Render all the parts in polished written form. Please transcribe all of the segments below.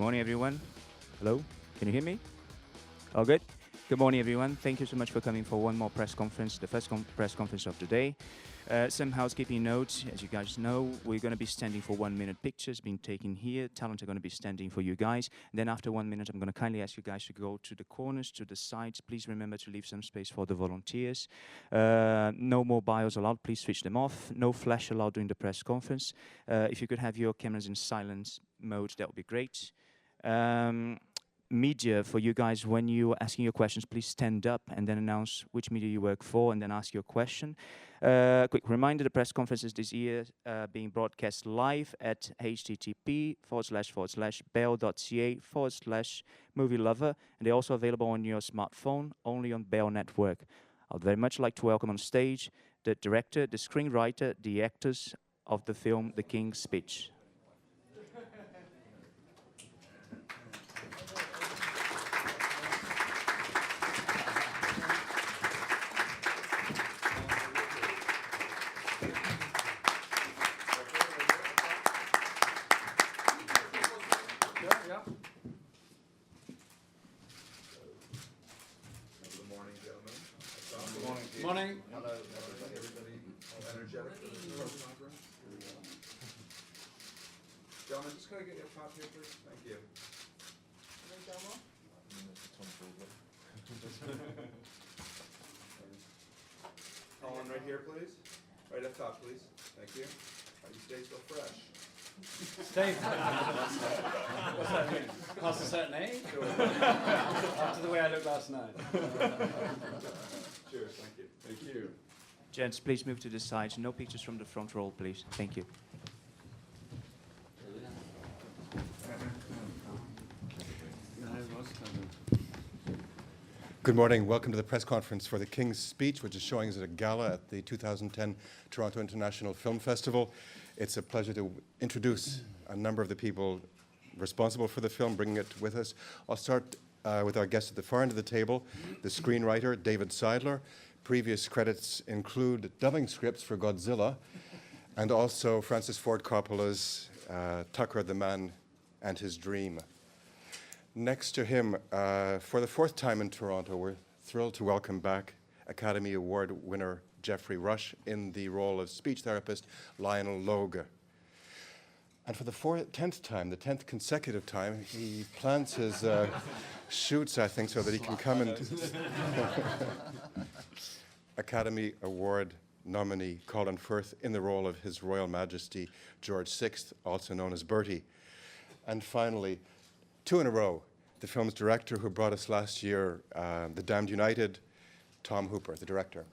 Morning, everyone. Hello, can you hear me? All good? Good morning, everyone. Thank you so much for coming for one more press conference, the first press conference of today. Some housekeeping notes. As you guys know, we're going to be standing for 1 minute pictures being taken here. Talent are going to be standing for you guys. And then after 1 minute, I'm going to kindly ask you guys to go to the corners, to the sides. Please remember to leave some space for the volunteers. No mobiles allowed. Please switch them off. No flash allowed during the press conference. If you could have your cameras in silence mode, that would be great. Media, for you guys, when you're asking your questions, please stand up and then announce which media you work for and then ask your question. Quick reminder, the press conferences this year being broadcast live at http://bell.ca/movie lover, and they're also available on your smartphone, only on Bell Network. I'd very much like to welcome on stage the director, the screenwriter, the actors of the film The King's Speech. Morning. Hello, everybody. All energetic for this press conference? Gentlemen, just going to get your top here, please. Thank you. Colin, right here, please. Right up top, please. Thank you. You stay so fresh. Steve. What's that mean? Past a certain age? Or after the way I looked last night? Cheers, thank you. Thank you. Gents, please move to the sides. No pictures from the front row, please. Thank you. Good morning. Welcome to the press conference for The King's Speech, which is showing at a gala at the 2010 Toronto International Film Festival. It's a pleasure to introduce a number of the people responsible for the film, bringing it with us. I'll start with our guest at the far end of the table, the screenwriter, David Seidler. Previous credits include dubbing scripts for Godzilla and also Francis Ford Coppola's Tucker the Man and His Dream. Next to him, for the fourth time in Toronto, we're thrilled to welcome back Academy Award winner Geoffrey Rush in the role of speech therapist Lionel Logue. And for the 10th time, the 10th consecutive time, he plans his shoots, I think, so that he can come and Academy Award nominee Colin Firth in the role of His Royal Majesty George VI, also known as Bertie. And finally, 2 in a row, the film's director who brought us last year, The Damned United, Tom Hooper, the director.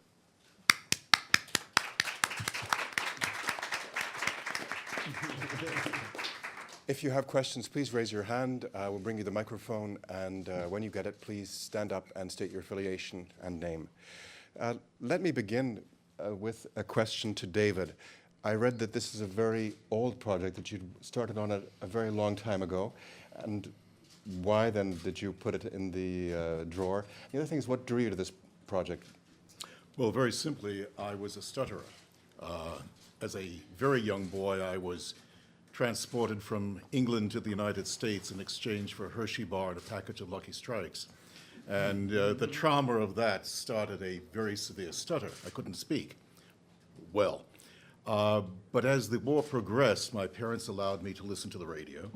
If you have questions, please raise your hand. We'll bring you the microphone, and when you get it, please stand up and state your affiliation and name. Let me begin with a question to David. I read that this is a very old project that you started on a very long time ago, and why then did you put it in the drawer? The other thing is, what drew you to this project? Well, very simply, I was a stutterer. As a very young boy, I was transported from England to the United States in exchange for a Hershey bar and a package of Lucky Strikes. And the trauma of that started a very severe stutter. I couldn't speak well. But as the war progressed, my parents allowed me to listen to the radio.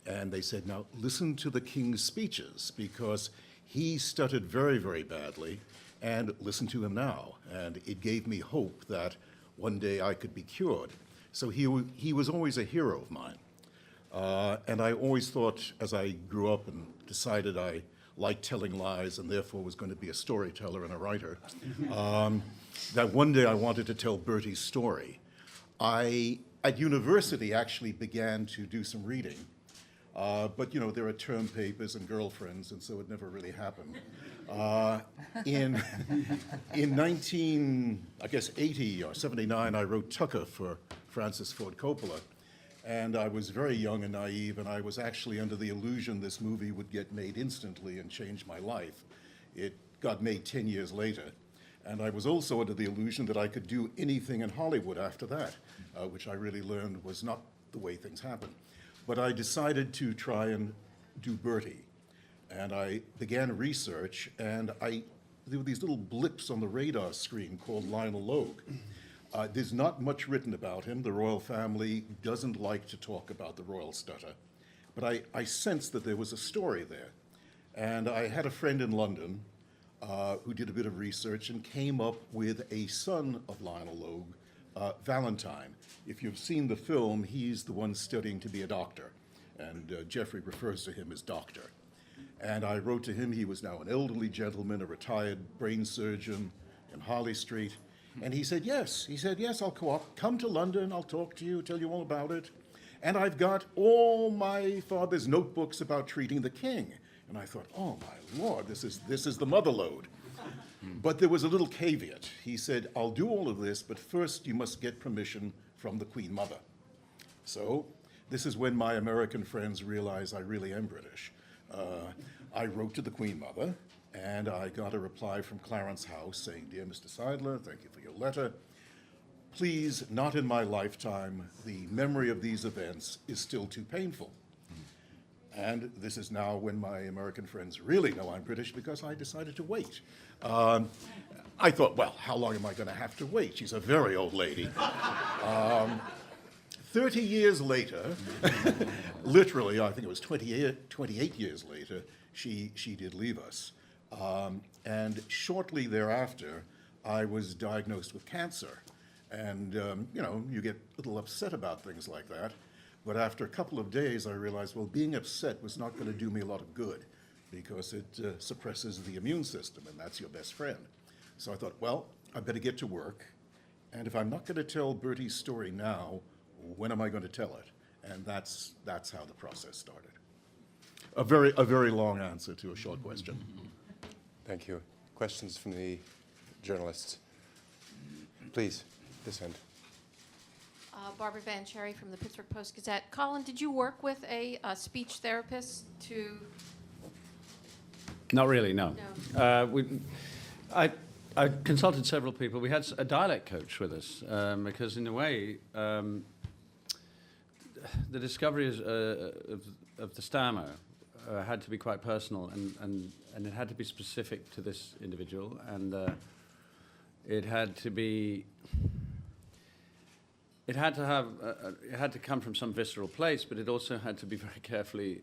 And they said, now listen to the King's speeches, because he stuttered very, very badly, and listen to him now. And it gave me hope that one day I could be cured. So he was always a hero of mine. And I always thought, as I grew up and decided I liked telling lies and therefore was going to be a storyteller and a writer, that one day I wanted to tell Bertie's story. I, at university, actually began to do some reading. But, you know, there are term papers and girlfriends, and so it never really happened. In 1980 or 79, I wrote Tucker for Francis Ford Coppola. And I was very young and naive, and I was actually under the illusion this movie would get made instantly and change my life. It got made 10 years later. And I was also under the illusion that I could do anything in Hollywood after that, which I really learned was not the way things happen. But I decided to try and do Bertie. And I began research, and there were these little blips on the radar screen called Lionel Logue. There's not much written about him. The royal family doesn't like to talk about the royal stutter. But I sensed that there was a story there. And I had a friend in London who did a bit of research and came up with a son of Lionel Logue, Valentine. If you've seen the film, he's the one studying to be a doctor. And Jeffrey refers to him as Doctor. And I wrote to him. He was now an elderly gentleman, a retired brain surgeon in Harley Street. And he said, yes. He said, yes, I'll come to London. I'll talk to you, tell you all about it. And I've got all my father's notebooks about treating the king. And I thought, oh, my Lord, this is the mother lode. But there was a little caveat. He said, I'll do all of this, but first you must get permission from the Queen Mother. So this is when my American friends realized I really am British. I wrote to the Queen Mother, and I got a reply from Clarence House saying, Dear Mr. Seidler, thank you for your letter. Please, not in my lifetime. The memory of these events is still too painful. And this is now when my American friends really know I'm British, because I decided to wait. I thought, well, how long am I going to have to wait? She's a very old lady. 30 years later, literally, I think it was 28 years later, she did leave us. And shortly thereafter, I was diagnosed with cancer. And, you get a little upset about things like that. But after a couple of days, I realized, well, being upset was not going to do me a lot of good, because it suppresses the immune system, and that's your best friend. So I thought, well, I better get to work. And if I'm not going to tell Bertie's story now, when am I going to tell it? And that's how the process started. A very long answer to a short question. Thank you. Questions from the journalists? Please, this end. Barbara Van Cherry from the Pittsburgh Post-Gazette. Colin, did you work with a speech therapist to... Not really, no. No. I consulted several people. We had a dialect coach with us because, in a way, the discovery of the stammer had to be quite personal, and it had to be specific to this individual, and it had to be... It had to come from some visceral place, but it also had to be very carefully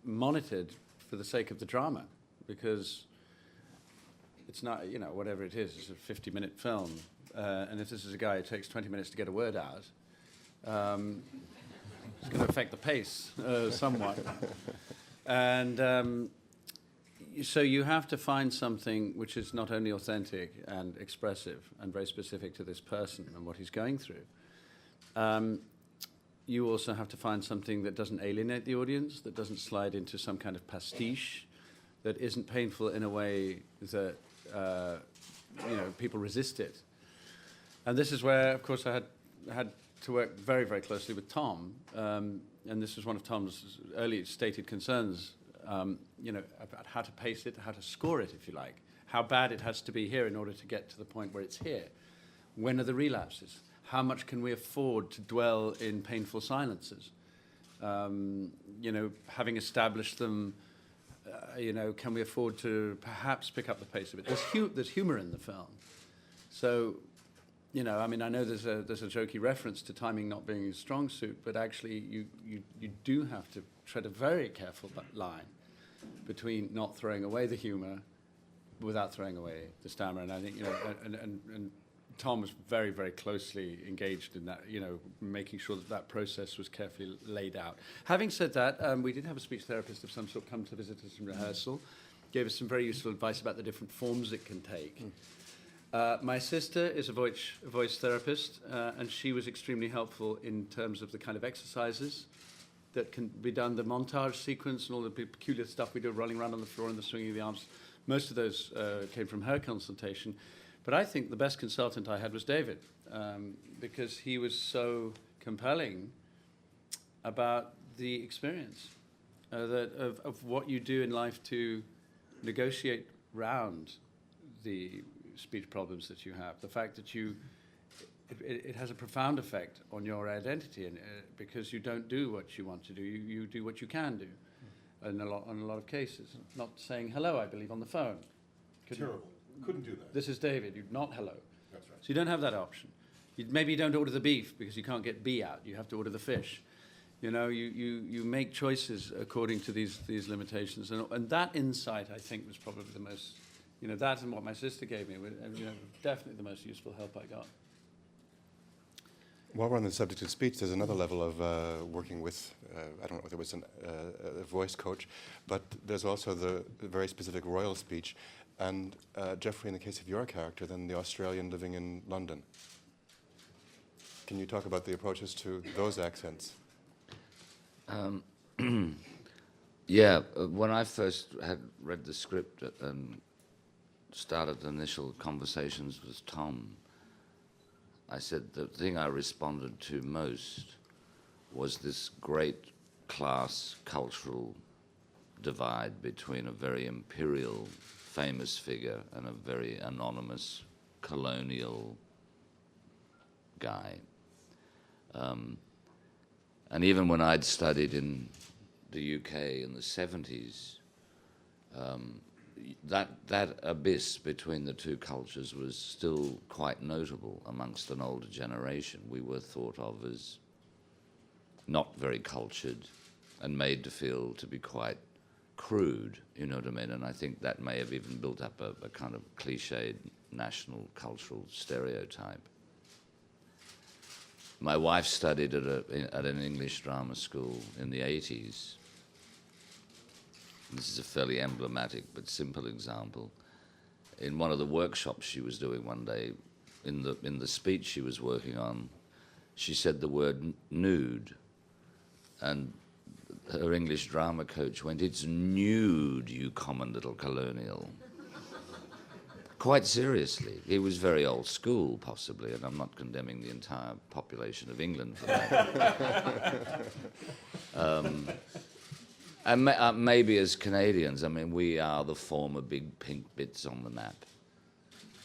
monitored for the sake of the drama, because it's not, whatever it is, it's a 50-minute film, and if this is a guy who takes 20 minutes to get a word out, it's going to affect the pace somewhat. And so you have to find something which is not only authentic and expressive and very specific to this person and what he's going through. You also have to find something that doesn't alienate the audience, that doesn't slide into some kind of pastiche, that isn't painful in a way that people resist it. And this is where, of course, I had to work very, very closely with Tom, and this was one of Tom's early stated concerns, about how to pace it, how to score it, if you like, how bad it has to be here in order to get to the point where it's here. When are the relapses? How much can we afford to dwell in painful silences? Having established them, can we afford to perhaps pick up the pace a bit? There's humor in the film. So, I know there's a jokey reference to timing not being his strong suit, but actually you do have to tread a very careful line between not throwing away the humor without throwing away the stammer. And I think, and Tom was very, very closely engaged in that, making sure that process was carefully laid out. Having said that, we did have a speech therapist of some sort come to visit us in rehearsal, gave us some very useful advice about the different forms it can take. My sister is a voice therapist, and she was extremely helpful in terms of the kind of exercises that can be done, the montage sequence and all the peculiar stuff we do, rolling around on the floor and the swinging of the arms. Most of those came from her consultation. But I think the best consultant I had was David, because he was so compelling about the experience of what you do in life to negotiate round the speech problems that you have. The fact that it has a profound effect on your identity, and because you don't do what you want to do, you do what you can do. in a lot of cases. Not saying hello, I believe, on the phone. Terrible. Couldn't do that. This is David. You'd not hello. That's right. So you don't have that option. Maybe you don't order the beef because you can't get B out. You have to order the fish. You know, you make choices according to these limitations. And that insight, I think, was probably the most, you know, that and what my sister gave me, you know, definitely the most useful help I got. While we're on the subject of speech, there's another level of working with, I don't know if there was a voice coach, but there's also the very specific royal speech. And Geoffrey, in the case of your character, then the Australian living in London. Can you talk about the approaches to those accents? Yeah, when I first had read the script and started initial conversations with Tom, I said the thing I responded to most was this great class cultural divide between a very imperial, famous figure and a very anonymous colonial guy. And even when I'd studied in the UK in the 70s, that abyss between the two cultures was still quite notable amongst an older generation. We were thought of as not very cultured and made to feel to be quite crude, you know what I mean? And I think that may have even built up a kind of cliched national cultural stereotype. My wife studied at an English drama school in the 80s. This is a fairly emblematic but simple example. In one of the workshops she was doing one day, in the speech she was working on, she said the word nude, and her English drama coach went, "It's nude, you common little colonial." Quite seriously. He was very old school, possibly, and I'm not condemning the entire population of England for that. And maybe as Canadians, I mean, we are the former big pink bits on the map.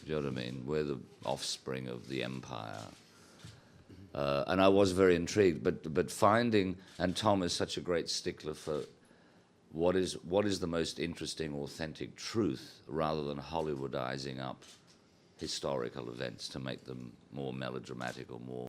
Do you know what I mean? We're the offspring of the empire. And I was very intrigued, but finding, and Tom is such a great stickler for what is the most interesting, authentic truth, rather than Hollywoodizing up historical events to make them more melodramatic or more